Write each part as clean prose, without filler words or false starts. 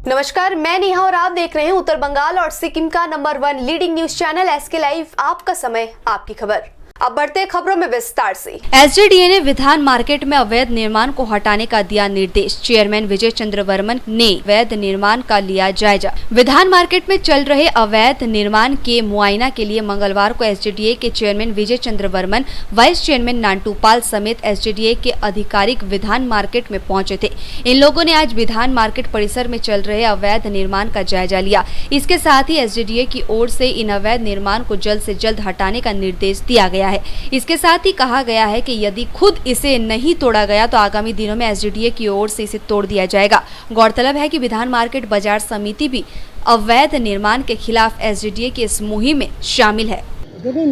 नमस्कार, मैं नेहा और आप देख रहे हैं उत्तर बंगाल और सिक्किम का number 1 leading news channel SK live. आपका समय, आपकी खबर। अब बढ़ते खबरों में विस्तार से। SJDA ने विधान मार्केट में अवैध निर्माण को हटाने का दिया निर्देश। चेयरमैन विजय चंद्र वर्मन ने अवैध निर्माण का लिया जायजा। विधान मार्केट में चल रहे अवैध निर्माण के मुआयना के लिए मंगलवार को SJDA के चेयरमैन विजय चंद्र वर्मन, वाइस चेयरमैन नांटू पाल समेत SJDA के अधिकारिक विधान मार्केट में पहुंचे थे। इन लोगों ने आज विधान मार्केट परिसर में चल रहे अवैध निर्माण का जायजा लिया। इसके साथ ही SJDA की ओर से इन अवैध निर्माण को जल्द से जल्द हटाने का निर्देश दिया गया है। इसके साथ ही कहा गया है कि यदि खुद इसे नहीं तोड़ा गया तो आगामी दिनों में SJDA की ओर से इसे तोड़ दिया जाएगा। गौरतलब है कि विधान मार्केट बाजार समिति भी अवैध निर्माण के खिलाफ SJDA की इस मुहिम में शामिल है। দেখুন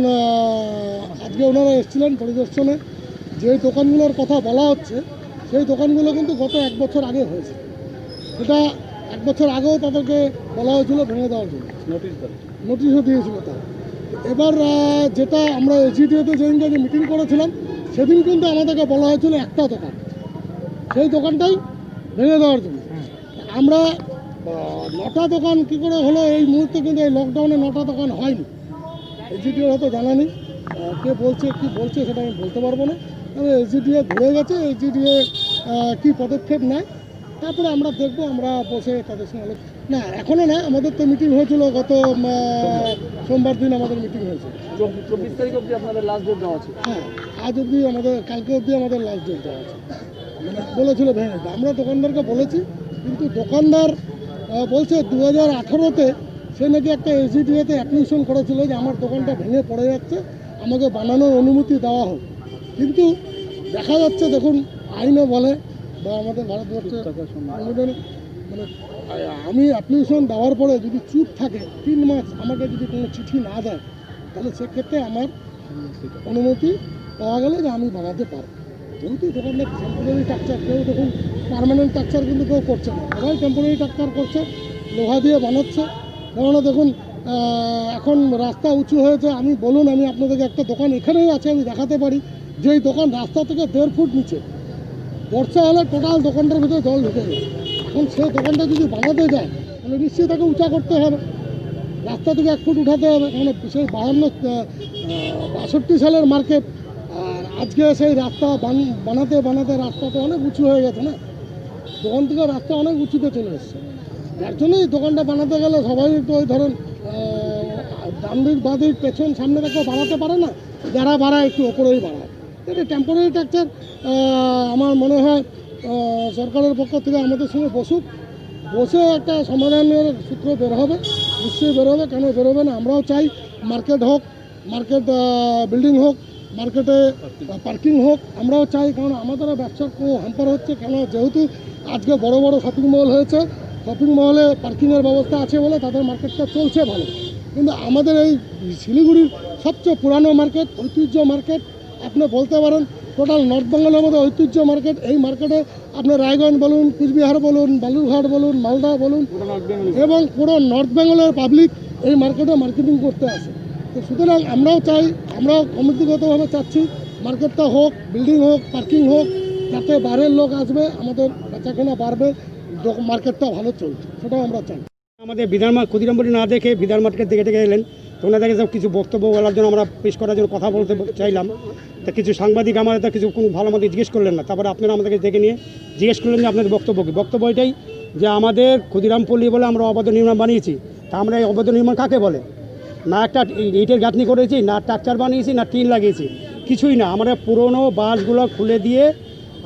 আজকে ওনারা এসেছিলেন পরিদর্শনে। যে দোকানগুলোর কথা বলা হচ্ছে সেই দোকানগুলো কিন্তু গত 1 বছর আগে হয়েছে। এটা 1 বছর আগেও তাদেরকে বলা হয়েছিল ভেঙে দেওয়ার জন্য, নোটিশও দিয়েছিল তারা। এবার যেটা আমরা SJDA-তে যেদিনকে মিটিং করেছিলাম সেদিন কিন্তু আমাদেরকে বলা হয়েছিল একটা দোকান, সেই দোকানটাই ভেঙে দেওয়ার জন্য। আমরা 9টা দোকান কী করে হলো এই মুহূর্তে, কিন্তু এই লকডাউনে 9টা দোকান হয়নি। SJDA হয়তো জানা নেই, কে বলছে কী বলছে সেটা আমি বলতে পারবো না। তবে SJDA ধরে গেছে, SJDA কী পদক্ষেপ নেয় তারপরে আমরা দেখবো। আমরা বসে তাদের সঙ্গে না, এখনও না, আমাদের তো মিটিং হয়েছিল গত সোমবার দিন আমাদের মিটিং হয়েছে। 24 তারিখ অবধি আপনাদের লাস্ট ডেট দেওয়া আছে। হ্যাঁ, আজ অবধি আমাদের, কালকে অবধি আমাদের লাস্ট ডেট দেওয়া আছে। বলেছিল ভেঙে দিতে, আমরা দোকানদারকে বলেছি, কিন্তু দোকানদার বলছে 2018-তে সে নাকি একটা SJDA-তে অ্যাপ্লিকেশন করেছিল যে আমার দোকানটা ভেঙে পড়ে যাচ্ছে, আমাকে বানানোর অনুমতি দেওয়া হোক। কিন্তু দেখা যাচ্ছে, দেখুন আইনে বলে বা আমাদের ভারতবর্ষে মানে আমি অ্যাপ্লিকেশন দেওয়ার পরে যদি চুপ থাকে 3 মাস, আমাকে যদি কোনো চিঠি না দেয়, তাহলে সেক্ষেত্রে আমার অনুমতি পাওয়া গেলে যে আমি বানাতে পারব। যেহেতু দোকানদার টেম্পোরারি স্ট্রাকচার, কেউ দেখুন পার্মানেন্ট স্ট্রাকচার কিন্তু কেউ করছে না, সবাই টেম্পোরারি স্ট্রাকচার করছে, লোহা দিয়ে বানাচ্ছে। কেননা দেখুন এখন রাস্তা উঁচু হয়েছে। আমি বলুন, আমি আপনাদেরকে একটা দোকান এখানেই আছে, আমি দেখাতে পারি, যে এই দোকান রাস্তা থেকে 1.5 ফুট নিচে, বর্ষা হলে টোটাল দোকানটার ভিতরে জল ঢুকে যায়। এখন সেই দোকানটা যদি বানাতে যায় তাহলে নিশ্চয়ই তাকে উঁচা করতে হবে, রাস্তা থেকে 1 ফুট উঠাতে হবে। মানে সেই 62 সালের মার্কেট, আর আজকে সেই রাস্তা বানাতে বানাতে রাস্তা তো অনেক উঁচু হয়ে গেছে না, দোকান থেকে রাস্তা অনেক উঁচুতে চলে এসছে। যার জন্যই দোকানটা বানাতে গেলে সবাই তো ওই ধরেন ডান দিক বাঁ দিক পেছন সামনে থেকে বাড়াতে পারে না, যারা বাড়ায় একটু ওপরেই বাড়ায়। এটা টেম্পোরারি স্ট্রাকচার। আমার মনে হয় সরকারের পক্ষ থেকে আমাদের সঙ্গে বসে একটা সমাধানের সূত্র বের হবে, নিশ্চয়ই বের হবে। কেন বেরোবে না? আমরাও চাই মার্কেট হোক, মার্কেট বিল্ডিং হোক, মার্কেটে পার্কিং হোক, আমরাও চাই। কারণ আমাদেরও ব্যবসা খুব হ্যাম্পার হচ্ছে। কেন, যেহেতু আজকে বড় বড় শপিং মল হয়েছে, শপিং মলে পার্কিংয়ের ব্যবস্থা আছে বলে তাদের মার্কেটটা চলছে ভালো। কিন্তু আমাদের এই শিলিগুড়ির সবচেয়ে পুরানো মার্কেট, ঐতিহ্য মার্কেট আপনি বলতে পারেন, টোটাল নর্থ বেঙ্গলের মধ্যে ঐতিহ্য মার্কেট। এই মার্কেটে আপনার রায়গঞ্জ বলুন, কুচবিহার বলুন, বালুরঘাট বলুন, মালদা বলুন, এবং পুরো নর্থ বেঙ্গলের পাবলিক এই মার্কেটে মার্কেটিং করতে আসে। তো সুতরাং আমরাও চাই, আমরাও কমিটিগতভাবে চাচ্ছি মার্কেটটা হোক, বিল্ডিং হোক, পার্কিং হোক, যাতে বাইরের লোক আসবে, আমাদের বেচাকেনা বাড়বে, মার্কেটটা ভালো চলছে, সেটাও আমরা চাই। আমাদের ক্ষুদিরামপুরি না দেখে বিধান মার্কেট দেখে এলেন, তো ওনাদেরকে সব কিছু বক্তব্য বলার জন্য আমরা পেশ করার জন্য কথা বলতে চাইলাম। তা কিছু সাংবাদিক আমাদের তো কিছু কোনো ভালো মতো জিজ্ঞেস করলেন না। তারপরে আপনারা আমাদেরকে দেখে নিয়ে জিজ্ঞেস করলেন যে আপনাদের বক্তব্য কী। বক্তব্য এটাই যে আমাদের ক্ষুদিরামপল্লী বলে আমরা অবৈধ নির্মাণ বানিয়েছি। তা আমরা এই অবৈধ নির্মাণ কাকে বলে? না একটা ইটের গাঁথনি করেছি, না স্ট্রাকচার বানিয়েছি, না টিন লাগিয়েছি, কিছুই না। আমরা পুরনো বাঁশগুলো খুলে দিয়ে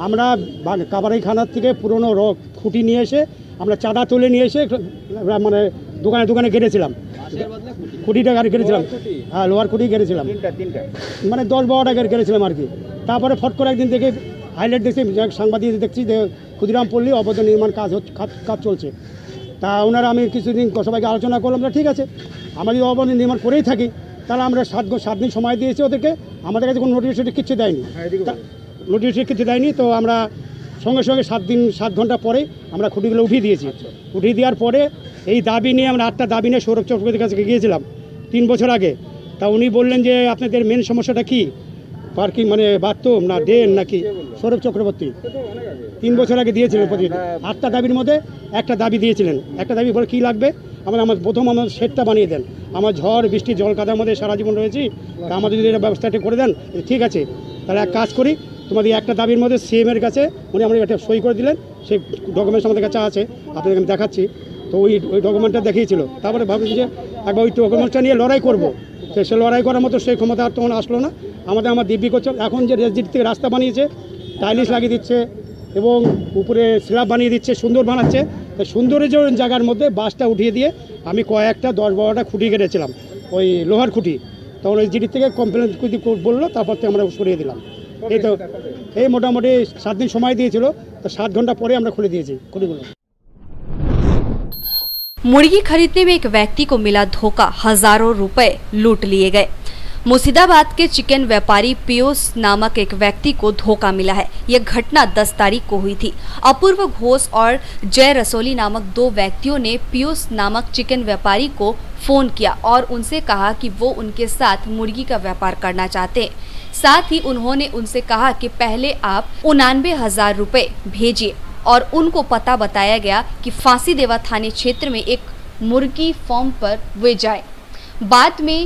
আমরা কাবারিখানার থেকে পুরনো খুঁটি নিয়ে এসে আমরা চাঁদা তুলে নিয়ে এসে মানে দোকানে গেড়েছিলাম, খুঁটিটা গেড়েছিলাম। হ্যাঁ, লোহার খুঁটি গেড়েছিলাম, মানে 10-12টা গেড়েছিলাম আর কি। তারপরে ফট করে একদিন দেখে হাইলাইট দেখছি, সাংবাদিক দেখছি যে ক্ষুদিরামপল্লী অবৈধ নির্মাণ কাজ চলছে। তা ওনারা, আমি কিছুদিন সবাইকে আলোচনা করলাম, ঠিক আছে, আমরা যদি অবৈধ নির্মাণ করেই থাকি তাহলে আমরা 7 দিন সময় দিয়েছি ওদেরকে। আমাদের কাছে কোনো নোটিশ কিচ্ছু দেয়নি। তো আমরা সঙ্গে 7 ঘন্টা পরে আমরা খুঁটিগুলো উঠিয়ে দিয়েছি। উঠিয়ে দেওয়ার পরে এই দাবি নিয়ে আমরা 8টা দাবি নিয়ে সৌরভ চক্রবর্তীর কাছে গিয়েছিলাম 3 বছর আগে। তা উনি বললেন যে আপনাদের মেন সমস্যাটা কী? পার্কিং মানে বাথরুম না ড্রেন নাকি সৌরভ চক্রবর্তী 3 বছর আগে দিয়েছিলেন প্রতিদিন 8টা দাবির মধ্যে একটা দাবি দিয়েছিলেন। একটা দাবি বলে কী লাগবে, আমার প্রথম আমার শেডটা বানিয়ে দেন, আমার ঝড় বৃষ্টি জল কাদার মধ্যে সারা জীবন রয়েছি, তা আমাদের যদি এটা ব্যবস্থাটা করে দেন ঠিক আছে, তাহলে এক কাজ করি, তোমাদের একটা দাবির মধ্যে সিএমের কাছে উনি আমাদের একটা সই করে দিলেন, সেই ডকুমেন্টস আমাদের কাছে আছে, আপনাদের আমি দেখাচ্ছি। তো ওই ডকুমেন্টটা দেখিয়েছিল। তারপরে ভাবছি যে একবার ওই ডকুমেন্টসটা নিয়ে লড়াই করবো, সে লড়াই করার মতো সেই ক্ষমতা আর তখন আসলো না। আমার দিব্যি করছে এখন যে রেসডিট থেকে রাস্তা বানিয়েছে, টাইলিশ লাগিয়ে দিচ্ছে এবং উপরে স্ল্যাব বানিয়ে দিচ্ছে, সুন্দর বানাচ্ছে। তাই সুন্দরের জায়গার মধ্যে বাসটা উঠিয়ে দিয়ে আমি কয়েকটা 10-12টা খুঁটি কেটেছিলাম, ওই লোহার খুঁটি। তখন ওই জিডির থেকে কমপ্লেন বললো, তারপর থেকে আমরা সরিয়ে দিলাম। এই তো এই মোটামুটি 7 দিন সময় দিয়েছিল, তো 7 ঘন্টা পরে আমরা খুলে দিয়েছি খুঁটিগুলো। मुर्गी खरीदने में एक व्यक्ति को मिला धोखा, हजारों रुपए लूट लिए गए। मुर्शिदाबाद के चिकन व्यापारी पीयूष नामक एक व्यक्ति को धोखा मिला है। यह घटना 10 तारीख को हुई थी। अपूर्व घोष और जय रसोली नामक 2 व्यक्तियों ने पीयूष नामक चिकन व्यापारी को फोन किया और उनसे कहा कि वो उनके साथ मुर्गी का व्यापार करना चाहते हैं। साथ ही उन्होंने उनसे कहा कि पहले आप 99,000 रुपए भेजिए और उनको पता बताया गया कि फांसी देवा थाने क्षेत्र में एक मुर्गी फार्म पर वे जाए। बाद में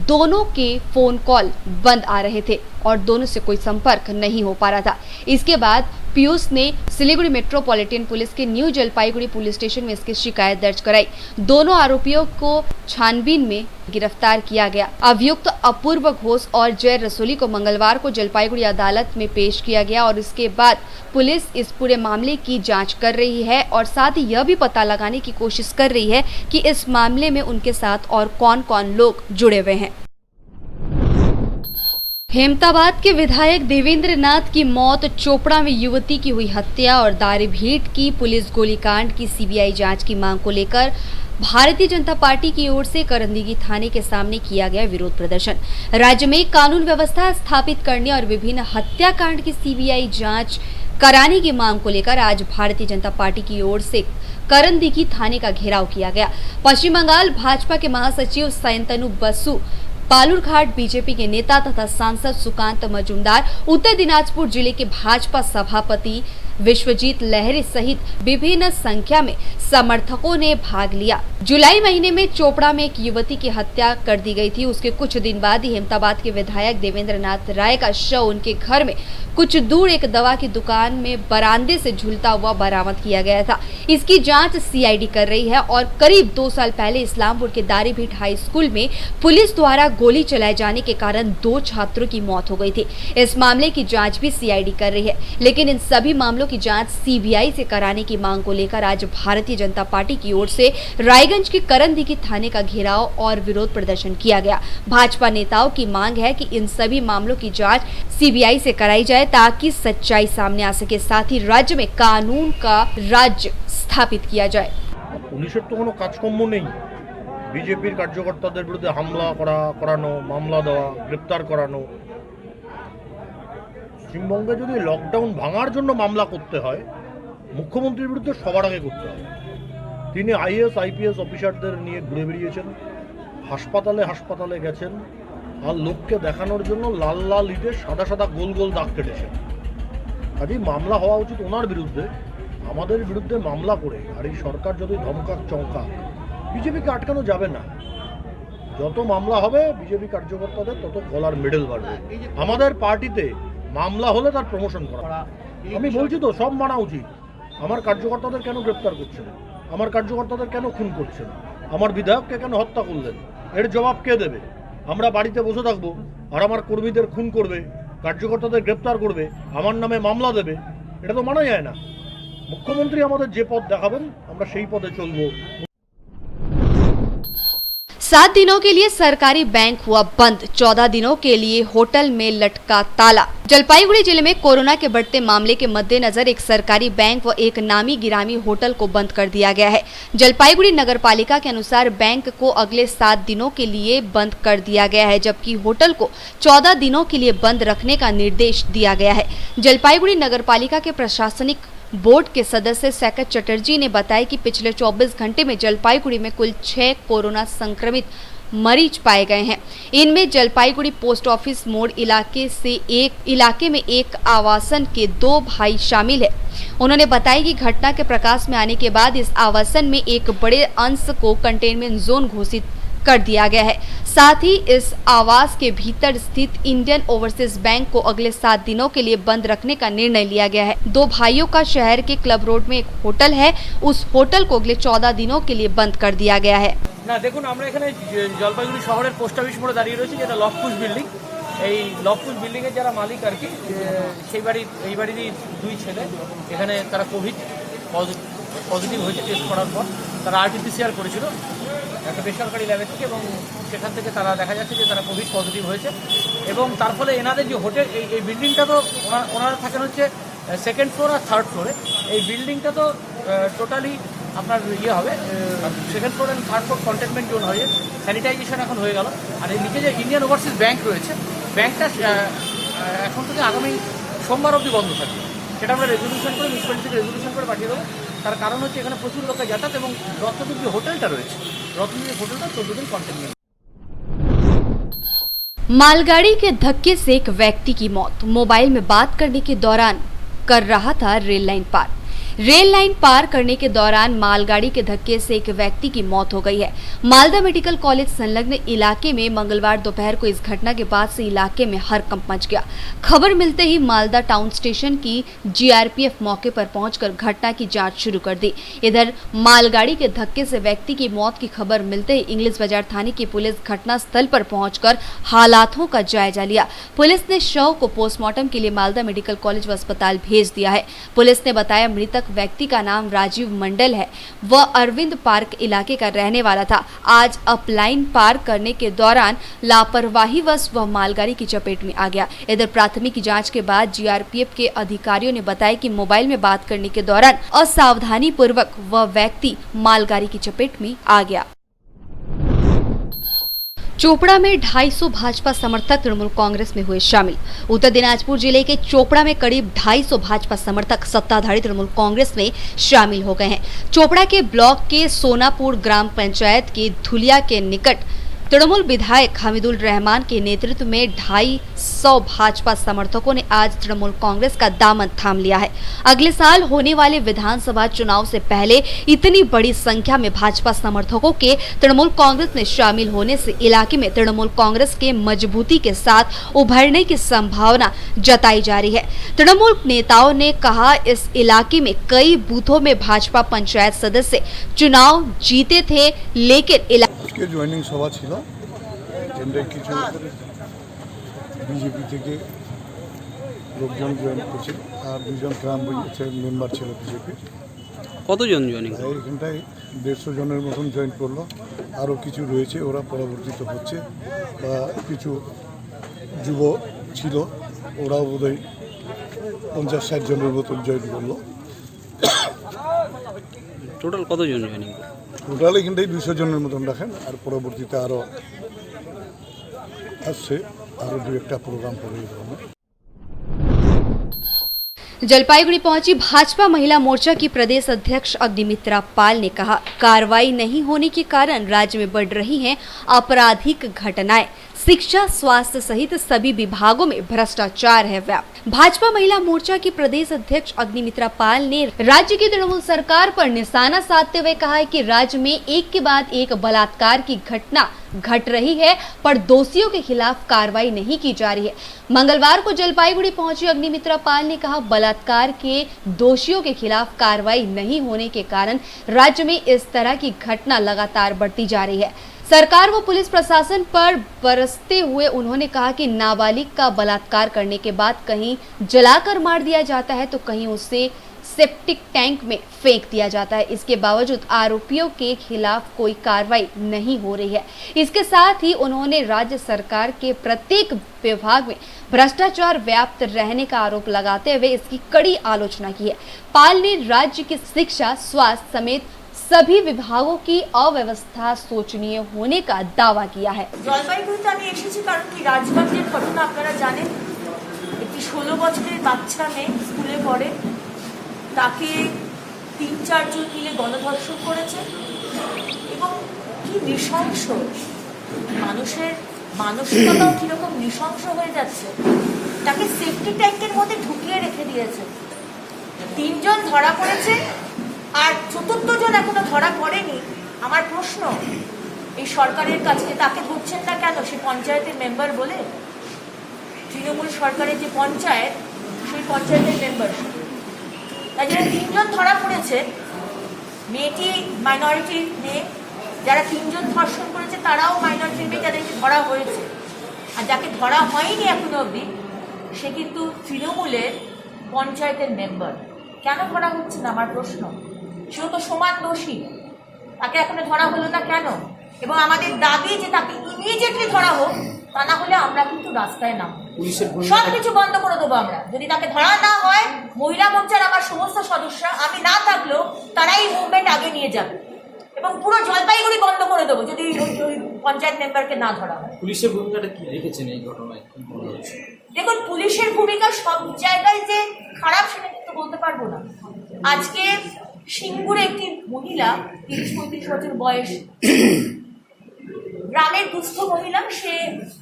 दोनों के फोन कॉल बंद आ रहे थे और दोनों से कोई संपर्क नहीं हो पा रहा था। इसके बाद पीयूष ने सिलीगुड़ी मेट्रोपॉलिटन पुलिस के न्यू जलपाईगुड़ी पुलिस स्टेशन में इसकी शिकायत दर्ज कराई। दोनों आरोपियों को छानबीन में गिरफ्तार किया गया। अभियुक्त अपूर्व घोष और जय रसोली को मंगलवार को जलपाईगुड़ी अदालत में पेश किया गया और इसके बाद पुलिस इस पूरे मामले की जांच कर रही है और साथ ही यह भी पता लगाने की कोशिश कर रही है कि इस मामले में उनके साथ और कौन कौन लोग जुड़े हुए हैं। हेमताबाद के विधायक देवेंद्र नाथ की मौत, चोपड़ा में युवती की हुई हत्या और दारूभीट की पुलिस गोलीकांड की सीबीआई जांच की मांग को लेकर भारतीय जनता पार्टी की ओर से करंदीगी थाने के सामने किया गया विरोध प्रदर्शन। राज्य में कानून व्यवस्था स्थापित करने और विभिन्न हत्याकांड की सीबीआई जांच कराने की मांग को लेकर आज भारतीय जनता पार्टी की ओर से करंदीगी थाने का घेराव किया गया। पश्चिम बंगाल भाजपा के महासचिव शांतनु बसु, बालूरघाट बीजेपी के नेता तथा सांसद सुकांत मजूमदार, उत्तर दिनाजपुर जिले के भाजपा सभापति विश्वजीत लहरी सहित विभिन्न संख्या में समर्थकों ने भाग लिया। जुलाई महीने में चोपड़ा में एक युवती की हत्या कर दी गई थी। उसके कुछ दिन बाद ही हेमताबाद के विधायक देवेंद्र नाथ राय का शव उनके घर में कुछ दूर एक दवा की दुकान में बरामदे से झूलता हुआ बरामद किया गया था। इसकी जांच सीआईडी कर रही है और करीब 2 साल पहले इस्लामपुर के दारीभीट हाई स्कूल में पुलिस द्वारा गोली चलाए जाने के कारण 2 छात्रों की मौत हो गई थी। इस मामले की जांच भी सीआईडी कर रही है, लेकिन इन सभी मामलों की जांच सीबीआई से कराने की मांग को लेकर आज भारतीय जनता पार्टी की ओर से रायगंज के करंदीगी थाने का घेराव और विरोध प्रदर्शन किया गया। भाजपा नेताओं की मांग है कि इन सभी मामलों की जांच सीबीआई से कराई जाए ताकि सच्चाई सामने आ सके, साथ ही राज्य में कानून का राज्य स्थापित किया जाए। পুলিশের তো কোনো কাজকর্ম নেই, বিজেপির কার্যকর্তাদের বিরুদ্ধে হামলা করানো, মামলা দেওয়া, গ্রেপ্তার করানো। পশ্চিমবঙ্গে যদি লকডাউন ভাঙার জন্য মামলা করতে হয়, মুখ্যমন্ত্রীর বিরুদ্ধে সবার আগে করতে হবে। তিনি আইএএস আইপিএস অফিসারদের নিয়ে ঘুরে বেরিয়েছেন, হাসপাতালে গেছেন আর লোককে দেখানোর জন্য লাল লাল ইটে সাদা সাদা গোল গোল দাগ কেটেছেন। কাজেই মামলা হওয়া উচিত ওনার বিরুদ্ধে। আমাদের বিরুদ্ধে মামলা করে আর এই সরকার যদি ধমকাক চমকা, বিজেপিকে আটকানো যাবে না। যত মামলা হবে বিজেপি কার্যকর্তাদের তত গলার মেডেল বাড়বে। আমাদের পার্টিতে মামলা হলে তার প্রমোশন করা। আমি বলছি তো সব মানা উচিত। আমার কার্যকর্তাদের কেন গ্রেপ্তার করছেন, আমার কার্যকর্তাদের কেন খুন করছেন, আমার বিধায়ককে কেন হত্যা করলেন, এর জবাব কে দেবে? আমরা বাড়িতে বসে থাকবো আর আমার কর্মীদের খুন করবে, কার্যকর্তাদের গ্রেপ্তার করবে, আমার নামে মামলা দেবে? এটা তো মানা যায় না। মুখ্যমন্ত্রী আমাদের যে পথ দেখাবেন আমরা সেই পথে চলবো। 7 दिनों के लिए सरकारी बैंक हुआ बंद, 14 दिनों के लिए होटल में लटका ताला। जलपाईगुड़ी जिले में कोरोना के बढ़ते मामले के मद्देनजर एक सरकारी बैंक व एक नामी गिरामी होटल को बंद कर दिया गया है। जलपाईगुड़ी नगर पालिका के अनुसार बैंक को अगले 7 दिनों के लिए बंद कर दिया गया है, जबकि होटल को 14 दिनों के लिए बंद रखने का निर्देश दिया गया है। जलपाईगुड़ी नगर पालिका के प्रशासनिक बोर्ड के सदस्य सैकत चटर्जी ने बताया कि पिछले 24 घंटे में जलपाईगुड़ी में कुल 6 कोरोना संक्रमित मरीज पाए गए हैं। इनमें जलपाईगुड़ी पोस्ट ऑफिस मोड़ इलाके में एक आवासन के 2 भाई शामिल है। उन्होंने बताया कि घटना के प्रकाश में आने के बाद इस आवासन में एक बड़े अंश को कंटेनमेंट जोन घोषित कर दिया गया है। साथ ही इस आवास के भीतर स्थित इंडियन ओवरसीज बैंक को अगले 7 दिनों के लिए बंद रखने का निर्णय लिया गया है। 2 भाइयों का शहर के क्लब रोड में एक होटल है, उस होटल को अगले 14 दिनों के लिए बंद कर दिया गया है। না দেখুন, আমরা এখানে জলপাইগুড়ি শহরের পোস্ট অফিস মোড়ে দাঁড়িয়ে রয়েছি, যেটা লফকুশ বিল্ডিং। এই লফকুশ বিল্ডিং এর যারা মালিক আর কি, এই বাড়িরই 2 ছেলে এখানে তারা কোভিড পজিটিভ হয়েছে টেস্ট করার পর। তারা আরটিপিসিআর করেছিল একটা বেসরকারি ল্যাবে থেকে, এবং সেখান থেকে তারা দেখা যাচ্ছে যে তারা কোভিড পজিটিভ হয়েছে। এবং তার ফলে এনাদের যে হোটেল, এই বিল্ডিংটা তো ওনারা থাকেন হচ্ছে 2nd ফ্লোর আর 3rd ফ্লোরে। এই বিল্ডিংটা তো টোটালি আপনার হবে 2nd floor and 3rd floor containment zone হয়ে স্যানিটাইজেশন এখন হয়ে গেল। আর এই নিচে যে ইন্ডিয়ান ওভারসিজ ব্যাংক রয়েছে, ব্যাংকটা এখন থেকে আগামী সোমবার অবধি বন্ধ থাকবে। সেটা আমরা রেজলিউশন করে মিউনিসিপ্যালিটি থেকে রেজলিউশন করে পাঠিয়ে দেবো। তার কারণ হচ্ছে এখানে প্রচুর লোকের যাতায়াত, এবং রত্নদ্বীপ যে হোটেলটা রয়েছে, রত্নদ্বীপ হোটেলটা 14 दिन কন্টেনমেন্ট। मालगाड़ी के धक्के से एक व्यक्ति की मौत। मोबाइल में बात करने के दौरान कर रहा था रेल लाइन पार। रेल लाइन पार करने के दौरान मालगाड़ी के धक्के से एक व्यक्ति की मौत हो गई है। मालदा मेडिकल कॉलेज संलग्न इलाके में मंगलवार दोपहर को इस घटना के बाद से इलाके में हड़कंप मच गया। खबर मिलते ही मालदा टाउन स्टेशन की जीआरपीएफ मौके पर पहुंचकर घटना की जांच शुरू कर दी। इधर मालगाड़ी के धक्के से व्यक्ति की मौत की खबर मिलते ही इंग्लिश बाजार थाने की पुलिस घटना स्थल पर पहुंचकर हालातों का जायजा लिया। पुलिस ने शव को पोस्टमार्टम के लिए मालदा मेडिकल कॉलेज व अस्पताल भेज दिया है। पुलिस ने बताया मृतक व्यक्ति का नाम राजीव मंडल है। वह अरविंद पार्क इलाके का रहने वाला था। आज अप लाइन पार करने के दौरान लापरवाही वश वह मालगाड़ी की चपेट में आ गया। इधर प्राथमिक जांच के बाद जीआरपीएफ के अधिकारियों ने बताया कि मोबाइल में बात करने के दौरान असावधानी पूर्वक वह व्यक्ति मालगाड़ी की चपेट में आ गया। चोपड़ा में 250 भाजपा समर्थक तृणमूल कांग्रेस में हुए शामिल। उत्तर दिनाजपुर जिले के चोपड़ा में करीब 250 भाजपा समर्थक सत्ताधारी तृणमूल कांग्रेस में शामिल हो गए हैं। चोपड़ा के ब्लॉक के सोनापुर ग्राम पंचायत के धुलिया के निकट तृणमूल विधायक हमीदुल रहमान के नेतृत्व में 250 भाजपा समर्थकों ने आज तृणमूल कांग्रेस का दामन थाम लिया है। अगले साल होने वाले विधानसभा चुनाव से पहले इतनी बड़ी संख्या में भाजपा समर्थकों के तृणमूल कांग्रेस में शामिल होने से इलाके में तृणमूल कांग्रेस के मजबूती के साथ उभरने की संभावना जताई जा रही है। तृणमूल नेताओं ने कहा इस इलाके में कई बूथों में भाजपा पंचायत सदस्य चुनाव जीते थे, लेकिन আজকে জয়েনিং সভা ছিল, যেখানে কিছু বিজেপি থেকে লোকজন জয়েন করছে, আর 2 জন গ্রাম পঞ্চায়েত মেম্বার ছিল বিজেপি। কতজন জয়েনিং? এখানটায় 150 জনের মতন জয়েন করলো। আরও কিছু রয়েছে, ওরা পরবর্তীত হচ্ছে, বা কিছু যুব ছিল, ওরাও বোধহয় 50-60 জনের মতন জয়েন করলো। টোটাল কতজন জয়েনিং? টোটাল এখানটায় 200 জনের মতন রাখেন, আর পরবর্তীতে আরও আসছে, আরও 2-1টা প্রোগ্রাম করে। जलपाईगुड़ी पहुंची भाजपा महिला मोर्चा की प्रदेश अध्यक्ष अग्निमित्रा पाल ने कहा कार्रवाई नहीं होने के कारण राज्य में बढ़ रही हैं आपराधिक घटनाएं। शिक्षा, स्वास्थ्य सहित सभी विभागों में भ्रष्टाचार है व्याप्त। भाजपा महिला मोर्चा की प्रदेश अध्यक्ष अग्निमित्रा पाल ने राज्य की तृणमूल सरकार पर निशाना साधते हुए कहा है कि राज्य में एक के बाद एक बलात्कार की घटना घट रही है, पर दोषियों के खिलाफ कार्रवाई नहीं की जा रही है। मंगलवार को जलपाईगुड़ी पहुंची अग्निमित्रा पाल ने कहा बलात्कार के दोषियों के खिलाफ कार्रवाई नहीं होने के कारण राज्य में इस तरह की घटना लगातार बढ़ती जा रही है। सरकार व पुलिस प्रशासन पर बरसते हुए उन्होंने कहा कि नाबालिग का बलात्कार करने के बाद कहीं जलाकर मार दिया जाता है तो कहीं उसे सेप्टिक टैंक में फेंक दिया जाता है। इसके बावजूद आरोपियों के खिलाफ कोई कार्रवाई नहीं हो रही है। इसके साथ ही उन्होंने राज्य सरकार के प्रत्येक विभाग में भ्रष्टाचार व्याप्त रहने का आरोप लगाते हुए इसकी कड़ी आलोचना की है। पाल ने राज्य की शिक्षा, स्वास्थ्य समेत सभी विभागों की अव्यवस्था शोचनीय होने का दावा किया है। জলপাইগুড়িতে আমি এসেছি কারণ কি রাজগঞ্জের ঘটনা আপনারা জানেন। একটি 16 বছরের বাচ্চা মেয়ে স্কুলে পড়ে, তাকে 3-4 জন মিলে গণধর্ষণ করেছে এবং কি নৃশংস মানুষের মানসিকতাও কিরকম নৃশংস হয়ে যাচ্ছে। তাকে সেফটি ট্যাঙ্কের মধ্যে ঢুকিয়ে রেখে দিয়েছে। 3 জন ধরা পড়েছে আর 4র্থ জন এখনো ধরা পড়েনি। আমার প্রশ্ন এই সরকারের কাছে, তাকে ধরছেন না কেন? সে পঞ্চায়েতের মেম্বার বলে, তৃণমূল সরকারের যে পঞ্চায়েত, সেই পঞ্চায়েতের মেম্বার। তাই যারা 3 জন ধরা পড়েছে, মেয়েটি মাইনরিটির মেয়ে, যারা 3 জন ধর্ষণ করেছে তারাও মাইনরিটির মেয়ে, যাদেরকে ধরা হয়েছে। আর যাকে ধরা হয়নি এখনো অবধি, সে কিন্তু তৃণমূলের পঞ্চায়েতের মেম্বার। কেন ধরা হচ্ছে না আমার প্রশ্ন? সেও তো সমান দোষী, তাকে এখনো ধরা হলো না কেন? এবং আমাদের দাবি যে তাকে ইমিডিয়েটলি ধরা হোক, তা না হলে আমরা কিন্তু রাস্তায় নামবো, সবকিছু বন্ধ করে দেবো আমরা। যদি তাকে ধরা না হয়, মহিলা মোর্চার আমার সমস্ত সদস্য, আমি না থাকলেও তারা এই মুভমেন্ট আগে নিয়ে যাবে এবং পুরো জলপাইগুড়ি বন্ধ করে দেবো যদি ওই পঞ্চায়েত মেম্বারকে না ধরা হয়। পুলিশের ভূমিকাটা কি রেখেছেন এই ঘটনায়? দেখুন, পুলিশের ভূমিকা সব জায়গায় যে খারাপ সেটা কিন্তু বলতে পারবো না। আজকে সিঙ্গুরে একটি মহিলা, 30-35 বছর বয়স, গ্রামের দুস্থ মহিলা, সে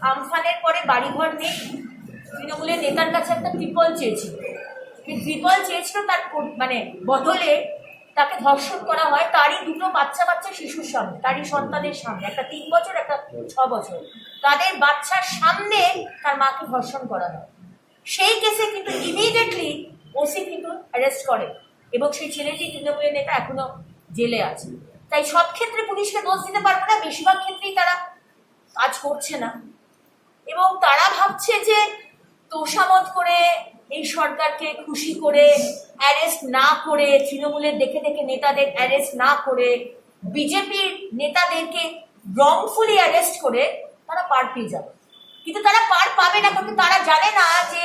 আমফানের পরে বাড়িঘর নেই, তৃণমূলের নেতার কাছে একটা ত্রিপল চেয়েছিল। ত্রিপল চেয়েছিল, তার মানে বদলে তাকে ধর্ষণ করা হয় তারই 2টো বাচ্চা শিশুর সামনে, তারই সন্তানের সামনে, একটা 3 বছর, একটা 6 বছর, তাদের বাচ্চার সামনে তার মাকে ধর্ষণ করা হয়। সেই কেসে কিন্তু ইমিডিয়েটলি ওসি কিন্তু অ্যারেস্ট করে এবং সেই ছেলেটি তৃণমূলের নেতা এখনো জেলে আছে। তাই সব ক্ষেত্রে পুলিশকে দোষ দিতে পারবো না, বেশিরভাগ ক্ষেত্রেই তারা কাজ করছে না এবং তারা ভাবছে যে তোষামত করে এই সরকারকে খুশি করে, অ্যারেস্ট না করে, তৃণমূলের দেখে দেখে নেতাদের অ্যারেস্ট না করে, বিজেপির নেতাদেরকে রংফুলি অ্যারেস্ট করে তারা পার পেয়ে যাবে। কিন্তু তারা পার পাবে না, কারণ তারা জানে না যে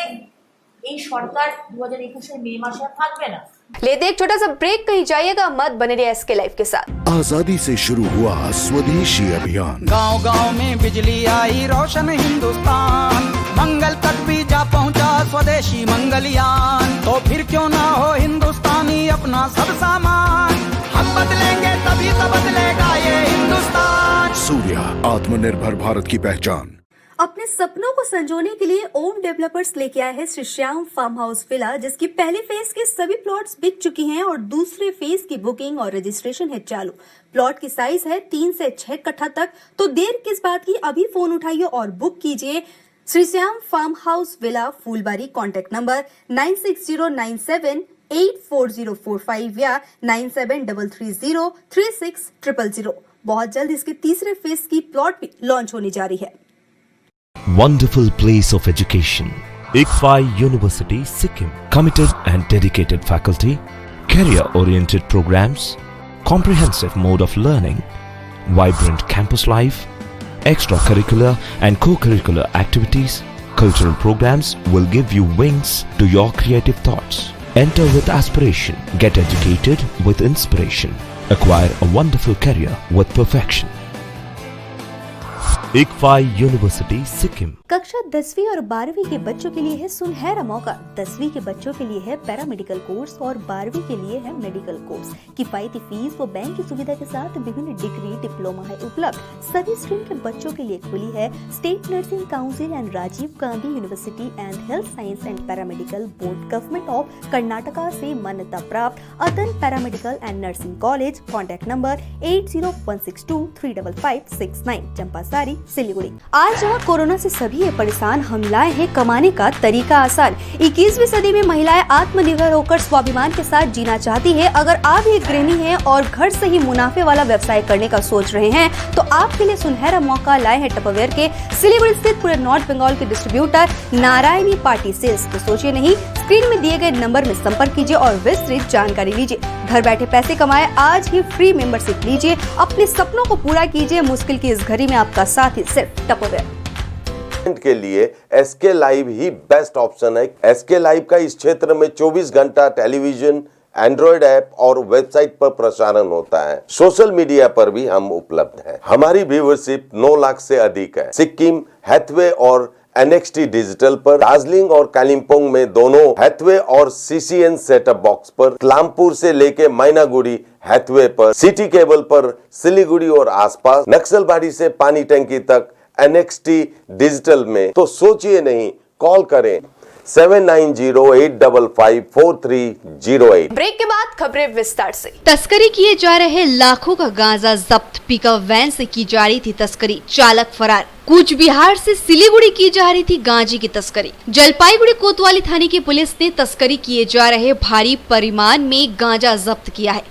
এই সরকার 2021 মে মাসে আর থাকবে না। लेते एक छोटा सा ब्रेक, कहीं जाइएगा मत, बने रहिए एसके लाइव के साथ। आजादी से शुरू हुआ स्वदेशी अभियान, गांव गांव में बिजली आई, रोशन हिंदुस्तान, मंगल तक भी जा पहुंचा स्वदेशी मंगलयान। तो फिर क्यों ना हो हिंदुस्तानी अपना सब सामान, हम बदलेंगे तभी तो बदलेगा ये हिंदुस्तान। सूर्या, आत्मनिर्भर भारत की पहचान। अपने सपनों को संजोने के लिए ओम डेवलपर्स लेके आए हैं Shri Shyam farm house villa, जिसकी पहले फेज के सभी प्लॉट्स बिक चुकी हैं और दूसरे फेज की बुकिंग और रजिस्ट्रेशन है चालू। प्लॉट की साइज है 3 से 6 कट्ठा तक, तो देर किस बात की, अभी फोन उठाइए और बुक कीजिए। Shri Shyam farm house villa, Phulbari. Contact number 9609784045 या 9733036000। बहुत जल्द इसके तीसरे फेज की प्लॉट भी लॉन्च होने जा रही है। Wonderful place of education. ICFI University, Sikkim. Committed and dedicated faculty, career-oriented programs, comprehensive mode of learning, vibrant campus life, extracurricular and co-curricular activities, cultural programs will give you wings to your creative thoughts. Enter with aspiration, get educated with inspiration, acquire a wonderful career with perfection. ICFI University, Sikkim. कक्षा 10वीं और 12वीं के बच्चों के लिए है सुनहरा मौका। 10वीं के बच्चों के लिए है पैरामेडिकल कोर्स और 12वीं के लिए है मेडिकल कोर्स। किफायती फीस व बैंक की सुविधा के साथ विभिन्न डिग्री डिप्लोमा है उपलब्ध। सभी स्ट्रीम के बच्चों के लिए खुली है state nursing council and Rajiv Gandhi university and health science and paramedical board, government of Karnataka से मान्यता प्राप्त Adan paramedical and nursing college. Contact number 8016235569, Champasari, Siliguri. आज जहाँ कोरोना से सभी है परेशान, हम लाए हैं कमाने का तरीका आसान। 21वीं सदी में महिलाएं आत्मनिर्भर होकर स्वाभिमान के साथ जीना चाहती है। अगर आप एक गृहिणी हैं और घर से ही मुनाफे वाला व्यवसाय करने का सोच रहे हैं, तो आपके लिए सुनहरा मौका लाए हैं टपरवेयर के सिलीगुड़ी स्थित पूरे नॉर्थ बंगाल के डिस्ट्रीब्यूटर नारायणी पार्टी सेल्स। तो सोचिए नहीं, स्क्रीन में दिए गए नंबर में संपर्क कीजिए और विस्तृत जानकारी लीजिए। घर बैठे पैसे कमाए, आज ही फ्री मेंबरशिप लीजिए, अपने सपनों को पूरा कीजिए। मुश्किल की इस घड़ी में आपका साथ ही सिर्फ टपरवेयर के लिए एसके लाइव ही बेस्ट ऑप्शन है। एसके लाइव का इस क्षेत्र में 24 घंटा टेलीविजन, एंड्रॉइड ऐप और वेबसाइट पर प्रसारण होता है। सोशल मीडिया पर भी हम उपलब्ध हैं। हमारी व्यूवरशिप 9 लाख से अधिक है। सिक्किम, हैथवे और NXT डिजिटल पर, दार्जिलिंग और कालिम्पोंग में दोनों हैथवे और CCN सेटअप बॉक्स पर, क्लामपुर से लेके मैनागुड़ी हैथवे पर, सिटी केबल पर, सिलीगुड़ी और आसपास, नक्सलबाड़ी से पानी टंकी तक, NXT डिजिटल में। तो सोचिए नहीं, कॉल करें 7908554308। ब्रेक के बाद खबरें विस्तार से। तस्करी किए जा रहे लाखों का गांजा जब्त, पिकअप वैन से की जा रही थी तस्करी, चालक फरार। कूच बिहार से सिलीगुड़ी की जा रही थी गांजे की तस्करी। जलपाईगुड़ी कोतवाली थाने की पुलिस ने तस्करी किए जा रहे भारी परिमाण में गांजा जब्त किया है।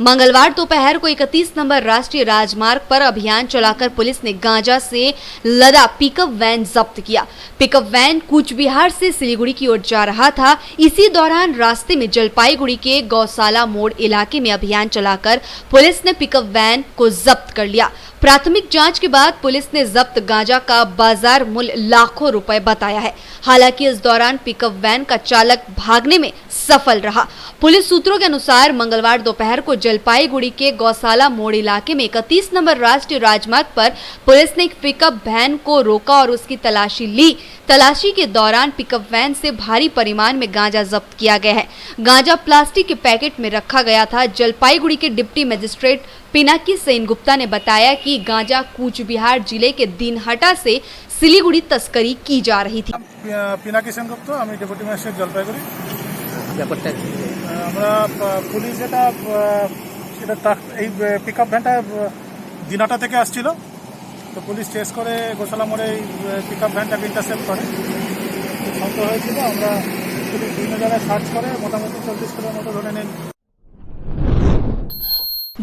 मंगलवार दोपहर को 31 नंबर राष्ट्रीय राजमार्ग पर अभियान चलाकर पुलिस ने गांजा से लदा पिकअप वैन जब्त किया। पिकअप वैन कूच बिहार से सिलीगुड़ी की ओर जा रहा था। इसी दौरान रास्ते में जलपाईगुड़ी के गौशाला मोड़ इलाके में अभियान चलाकर पुलिस ने पिकअप वैन को जब्त कर लिया। प्राथमिक जांच के बाद पुलिस ने जब्त गांजा का बाजार मूल्य लाखों रुपए बताया है। हालांकि इस दौरान पिकअप वैन का चालक भागने में सफल रहा। पुलिस सूत्रों के अनुसार मंगलवार दोपहर को जलपाईगुड़ी के गौशाला मोड़ इलाके में 31 नंबर राष्ट्रीय राजमार्ग पर पुलिस ने एक पिकअप वैन को रोका और उसकी तलाशी ली। तलाशी के दौरान पिकअप वैन से भारी परिमाण में गांजा जब्त किया गया है। गांजा प्लास्टिक के पैकेट में रखा गया था। जलपाईगुड़ी के डिप्टी मजिस्ट्रेट पिनाकी सेनगुप्ता ने बताया कि गांजा कूच बिहार जिले के दिनहाटा से सिलीगुड़ी तस्करी की जा रही थी। পিনাকি সেনগুপ্ত, আমি ডেপুটি ম্যাজিস্ট্রেট জলপাইগুড়ি। ব্যাপারটা আমরা পুলিশ এটা এই পিকআপ ভ্যানটা দিনাটা থেকে আসছিল, তো পুলিশ চেস করে গোশালা মোড়ে এই পিকআপ ভ্যানটাকে ইন্টারসেপ্ট করে। সন্দেহ হয়েছিল, আমরা পুলিশ বিভিন্ন জায়গায় সার্চ করে মোটামুটি 40 কিলোর মতো ধরে নেন।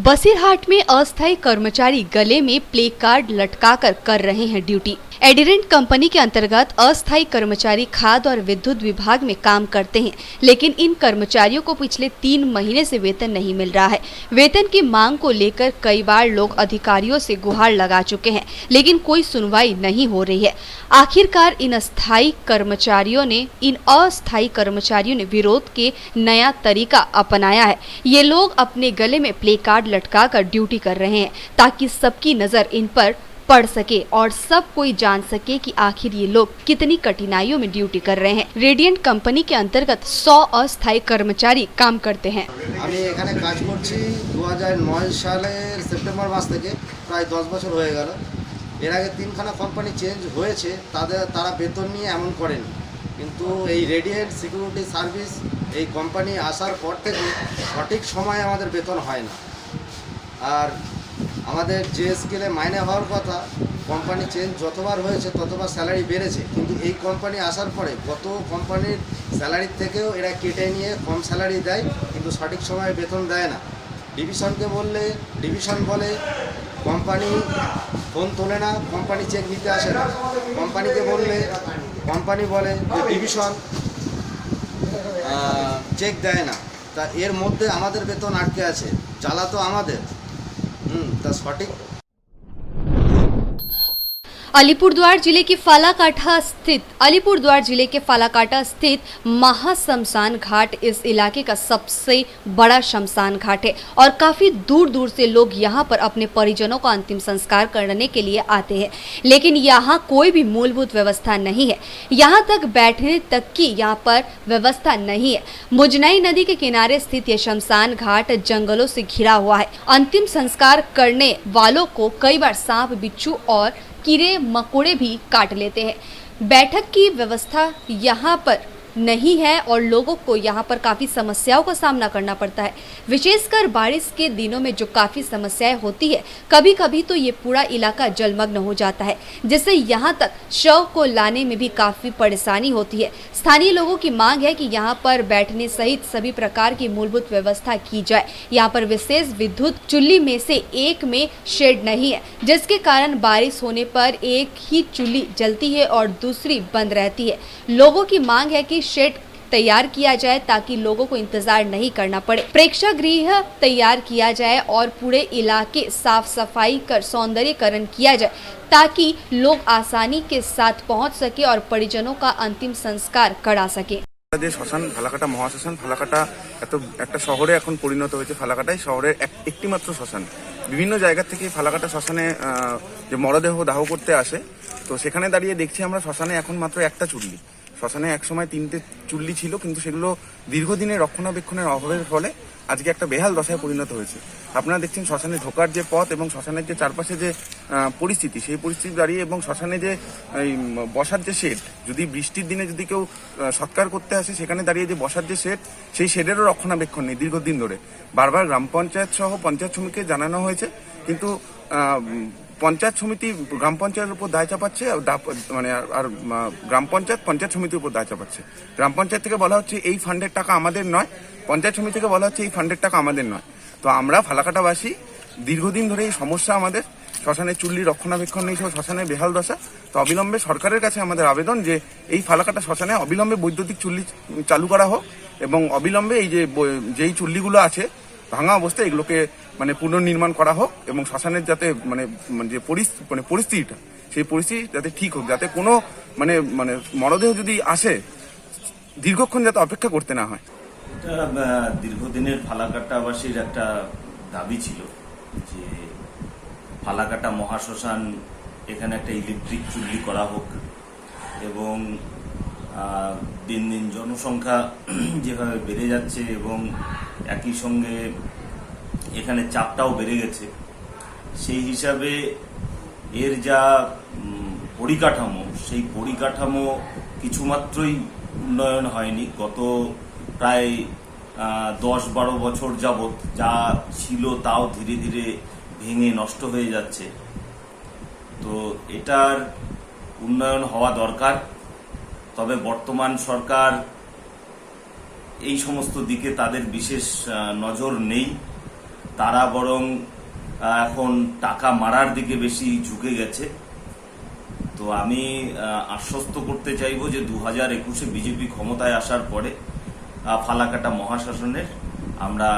बसीरहाट में अस्थायी कर्मचारी गले में प्ले कार्ड लटकाकर कर रहे हैं ड्यूटी। एडिरेंट कंपनी के अंतर्गत अस्थायी कर्मचारी खाद्य और विद्युत विभाग में काम करते हैं, लेकिन इन कर्मचारियों को पिछले 3 महीने से वेतन नहीं मिल रहा है। वेतन की मांग को लेकर कई बार लोग अधिकारियों से गुहार लगा चुके हैं, लेकिन कोई सुनवाई नहीं हो रही है। आखिरकार इन अस्थायी कर्मचारियों ने विरोध के नया तरीका अपनाया है। ये लोग अपने गले में प्ले कार्ड लटकाकर ड्यूटी कर रहे हैं ताकि सबकी नजर इन पर पड़ सके और सब कोई जान सके कि आखिर ये लोग कितनी कठिनाइयों में ड्यूटी कर रहे हैं। रेडियंट कंपनी के अंतर्गत 100 अस्थायी कर्मचारी काम करते हैं। আমি এখানে কাজ করছি 2009 সালের সেপ্টেম্বর মাস থেকে, প্রায় 10 বছর হয়ে গেল। এর আগে 3খানা কোম্পানি চেঞ্জ হয়েছে, তারা বেতন নিয়ে এমন করেনি, কিন্তু এই রেডিয়েন্ট সিকিউরিটি সার্ভিস এই কোম্পানি আসার পর থেকে সঠিক সময়ে আমাদের বেতন হয় না। আর আমাদের যে স্কেলে মাইনে হওয়ার কথা, কোম্পানি চেঞ্জ যতবার হয়েছে ততবার স্যালারি বেড়েছে, কিন্তু এই কোম্পানি আসার পরে গত কোম্পানির স্যালারির থেকেও এরা কেটে নিয়ে কম স্যালারি দেয়, কিন্তু সঠিক সময়ে বেতন দেয় না। ডিভিশনকে বললে ডিভিশন বলে কোম্পানি ফোন তোলে না, কোম্পানি চেক নিতে আসে না। কোম্পানিকে বললে কোম্পানি বলে যে ডিভিশন চেক দেয় না। তা এর মধ্যে আমাদের বেতন আটকে আছে, জ্বালা তো আমাদের। তা সঠিক। अलीपुरद्वार जिले के फालाकाटा स्थित महाशमशान घाट इस इलाके का सबसे बड़ा शमशान घाट है और काफी दूर दूर से लोग यहाँ पर अपने परिजनों का अंतिम संस्कार करने के लिए आते हैं, लेकिन यहाँ कोई भी मूलभूत व्यवस्था नहीं है। यहाँ तक बैठने तक की यहाँ पर व्यवस्था नहीं है। मुजनई नदी के किनारे स्थित यह शमशान घाट जंगलों से घिरा हुआ है। अंतिम संस्कार करने वालों को कई बार सांप, बिच्छू और कीड़े मकोड़े भी काट लेते हैं। बैठक की व्यवस्था यहाँ पर नहीं है और लोगों को यहाँ पर काफ़ी समस्याओं का सामना करना पड़ता है। विशेषकर बारिश के दिनों में जो काफ़ी समस्याएं होती है, कभी कभी तो ये पूरा इलाका जलमग्न हो जाता है, जिससे यहाँ तक शव को लाने में भी काफ़ी परेशानी होती है। स्थानीय लोगों की मांग है कि यहाँ पर बैठने सहित सभी प्रकार की मूलभूत व्यवस्था की जाए। यहाँ पर विशेष विद्युत चुल्ली में से एक में शेड नहीं है, जिसके कारण बारिश होने पर एक ही चुल्ली जलती है और दूसरी बंद रहती है। लोगों की मांग है कि शेड तैयार किया जाए ताकि लोगों को इंतजार नहीं करना पड़े। प्रेक्षागृह तैयार किया जाए और पूरे इलाके साफ सफाई कर सौंदर्यीकरण किया जाए ताकि लोग आसानी के साथ पहुंच सके और परिजनों का अंतिम संस्कार करा सके। শ্মশান ফালাকাটা মহাশ্মশান ফালাকাটা একটা শহরে এখন পরিণত হয়েছে। ফালাকাটাই শহরের একটি মাত্র শ্মশান। বিভিন্ন জায়গা থেকে ফালাকাটা শ্মশানে যে মরদেহ দাহ করতে আসে, তো সেখানে দাঁড়িয়ে দেখছি আমরা শ্মশানে এখন মাত্র একটা চুল্লি। শ্মশানে একসময় 3টে চুল্লি ছিল, কিন্তু সেগুলো দীর্ঘদিনের রক্ষণাবেক্ষণের অভাবের ফলে আজকে একটা বেহাল দশায় পরিণত হয়েছে। আপনারা দেখছেন শ্মশানে ঢোকার যে পথ এবং শ্মশানের যে চারপাশে যে পরিস্থিতি, সেই পরিস্থিতি দাঁড়িয়ে এবং শ্মশানে যে এই বসার যে শেড, যদি বৃষ্টির দিনে যদি কেউ সৎকার করতে আসে সেখানে দাঁড়িয়ে যে বসার যে শেড, সেই শেডেরও রক্ষণাবেক্ষণ নেই দীর্ঘদিন ধরে। বারবার গ্রাম পঞ্চায়েত সহ পঞ্চায়েত সমিতিকে জানানো হয়েছে, কিন্তু পঞ্চায়েত সমিতি গ্রাম পঞ্চায়েতের উপর দায় চাপাচ্ছে, আর গ্রাম পঞ্চায়েত পঞ্চায়েত সমিতির উপর দায় চাপাচ্ছে। গ্রাম পঞ্চায়েত থেকে বলা হচ্ছে এই ফান্ডের টাকা আমাদের নয়, পঞ্চায়েত সমিতি থেকে বলা হচ্ছে এই ফান্ডের টাকা আমাদের নয়। তো আমরা ফালাকাটাবাসী দীর্ঘদিন ধরে এই সমস্যা আমাদের, শ্মশানের চুল্লি রক্ষণাবেক্ষণ নেই, শ্মশানের বেহাল দশা। তো অবিলম্বে সরকারের কাছে আমাদের আবেদন যে এই ফালাকাটা শ্মশানে অবিলম্বে বৈদ্যুতিক চুল্লি চালু করা হোক এবং অবিলম্বে এই যেই চুল্লিগুলো আছে ভাঙা অবস্থায় এগুলোকে পুনর্নির্মাণ করা হোক এবং শ্মশানের যাতে যে পরিস্থিতিটা, সেই পরিস্থিতি যাতে ঠিক হোক, যাতে কোনো মরদেহ যদি আসে দীর্ঘক্ষণ যাতে অপেক্ষা করতে না হয়। এটা দীর্ঘদিনের ফালাকাটাবাসীর একটা দাবি ছিল যে ফালাকাটা মহাশ্মশান এখানে একটা ইলেকট্রিক চুল্লি করা হোক এবং দিন দিন জনসংখ্যা যেভাবে বেড়ে যাচ্ছে এবং একই সঙ্গে এখানে চাপটাও বেড়ে গেছে, সেই হিসাবে এর যা পরিকাঠামো, সেই পরিকাঠামো কিছুমাত্রই উন্নয়ন হয়নি। গত প্রায় 10-12 বছর যাবৎ যা ছিল তাও ধীরে ধীরে ভেঙে নষ্ট হয়ে যাচ্ছে। তো এটার উন্নয়ন হওয়া দরকার, তবে বর্তমান সরকার এই সমস্ত দিকে তাদের বিশেষ নজর নেই, তারা বরং এখন টাকা মারার দিকে বেশি ঝুঁকে গেছে। তো আমি আশ্বস্ত করতে চাইব যে 2021-এ বিজেপি ক্ষমতায় আসার পরে ফালাকাটা মহাশ্মশানের আমরা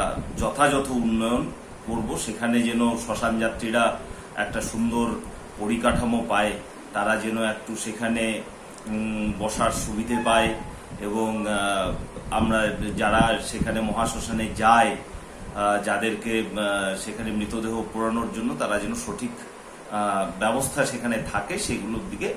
যথাযথ উন্নয়ন করব, সেখানে যেন শ্মশান যাত্রীরা একটা সুন্দর পরিকাঠামো পায়, তারা যেন একটু সেখানে বসার সুবিধে পায় এবং আমরা যারা সেখানে মহাশ্মশানে যায়, যাদেরকে সেখানে মৃতদেহ পোড়ানোর জন্য তারা যেন সঠিক ব্যবস্থা সেখানে থাকে, সেগুলোর দিকে।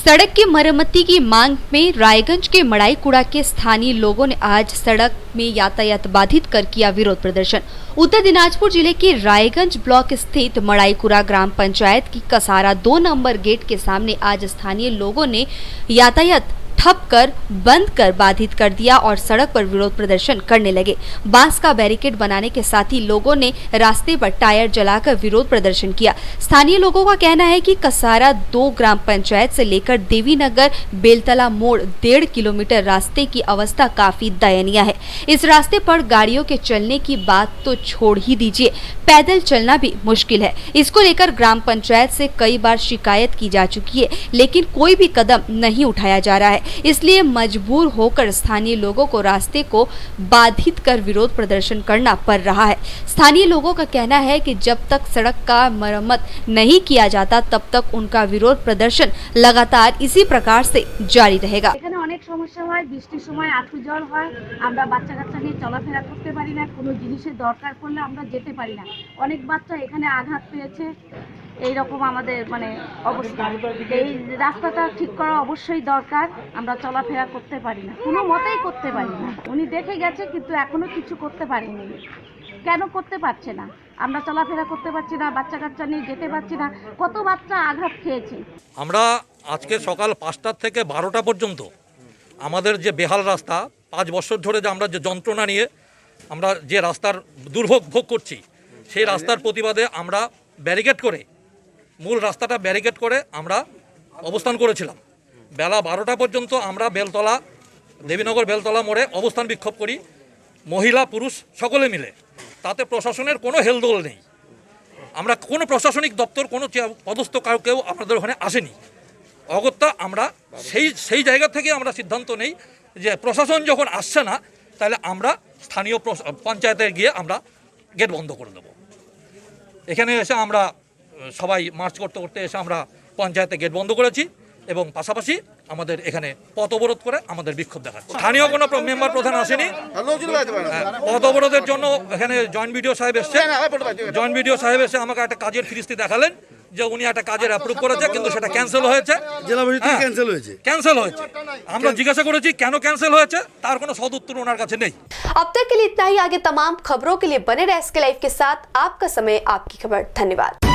सड़क की मरम्मती की मांग में रायगंज के मड़ाईकुड़ा के स्थानीय लोगों ने आज सड़क में यातायात बाधित कर किया विरोध प्रदर्शन। उत्तर दिनाजपुर जिले के रायगंज ब्लॉक स्थित मड़ाईकुड़ा ग्राम पंचायत की कसारा 2 नंबर गेट के सामने आज स्थानीय लोगों ने यातायात ठप कर बंद कर बाधित कर दिया और सड़क पर विरोध प्रदर्शन करने लगे। बांस का बैरिकेड बनाने के साथ ही लोगों ने रास्ते पर टायर जलाकर विरोध प्रदर्शन किया। स्थानीय लोगों का कहना है कि कसारा 2 ग्राम पंचायत से लेकर देवीनगर बेलतला मोड़ 1.5 किलोमीटर रास्ते की अवस्था काफी दयनीय है। इस रास्ते पर गाड़ियों के चलने की बात तो छोड़ ही दीजिए, पैदल चलना भी मुश्किल है। इसको लेकर ग्राम पंचायत से कई बार शिकायत की जा चुकी है, लेकिन कोई भी कदम नहीं उठाया जा रहा है। इसलिए मजबूर होकर स्थानीय लोगों को रास्ते को बाधित कर विरोध प्रदर्शन करना पड़ रहा है। स्थानीय लोगों का कहना है कि जब तक सड़क का मरम्मत नहीं किया जाता तब तक उनका विरोध प्रदर्शन लगातार इसी प्रकार से जारी रहेगा। এখানে অনেক সমস্যা হয়, বৃষ্টির সময় আঁঠু জল হয়, আমরা বাচ্চা কাচ্চা নিয়ে চলাফেরা করতে পারি না, কোনো জিনিসের দরকার পড়লে আমরা যেতে পারি না। অনেক বাচ্চা এখানে আঘাত পেয়েছে, এইরকম আমাদের অবস্থা। এই রাস্তাটা ঠিক করা অবশ্যই দরকার, আমরা চলাফেরা করতে পারি না, কোনো মতেই করতে পারি না। উনি দেখে গেছে কিন্তু এখনো কিছু করতে পারেনি। কেন করতে পারছে না? আমরা চলাফেরা করতে পারছি না, বাচ্চা কাচ্চা নিয়ে যেতে পারছি না, কত বাচ্চা আঘাত খেয়েছে। আমরা আজকে সকাল 5টা থেকে 12টা পর্যন্ত আমাদের যে বেহাল রাস্তা, 5 বছর ধরে যে আমরা যে যন্ত্রণা নিয়ে আমরা যে রাস্তার দুর্ভোগ ভোগ করছি, সেই রাস্তার প্রতিবাদে আমরা ব্যারিকেড করে, মূল রাস্তাটা ব্যারিকেড করে আমরা অবস্থান করেছিলাম। বেলা 12টা পর্যন্ত আমরা বেলতলা, দেবীনগর বেলতলা মোড়ে অবস্থান বিক্ষোভ করি, মহিলা পুরুষ সকলে মিলে। তাতে প্রশাসনের কোনো হেলদোল নেই, আমরা কোনো প্রশাসনিক দপ্তর, কোনো পদস্থ কেউ আমাদের ওখানে আসেনি। অগত্যা আমরা সেই জায়গা থেকে আমরা সিদ্ধান্ত নেই যে প্রশাসন যখন আসছে না, তাহলে আমরা স্থানীয় পঞ্চায়েতে গিয়ে আমরা গেট বন্ধ করে দেব। এখানে এসে আমরা সবাই মার্চ করতে করতে এসে আমরা পঞ্চায়েতে গেট বন্ধ করেছি এবং পাশাপাশি আমাদের এখানে পথ অবরোধ করে আমাদের বিক্ষোভ দেখাচ্ছে। স্থানীয় কোনো মেম্বার প্রধান আসেনি। পথ অবরোধের জন্য এখানে জয়েন্ট বিডিও সাহেব এসছে, জয়েন্ট বিডিও সাহেব এসে আমাকে একটা কাজের ফিরিস্তি দেখালেন যে উনি একটা কাজের অ্যাপ্রুভ করেছে কিন্তু সেটা ক্যান্সেল হয়েছে, জেলা পরিষদ ক্যান্সেল হয়েছে। ক্যান্সেল হয়েছে। আমরা জিজ্ঞাসা করেছি কেন ক্যান্সেল হয়েছে, তার কোনো সদুত্তর ওনার কাছে নেই। अब तक के लिए इतना ही। आगे तमाम खबरों के लिए बने रहे SK लाइव के साथ। आपका समय, आपकी खबर। धन्यवाद।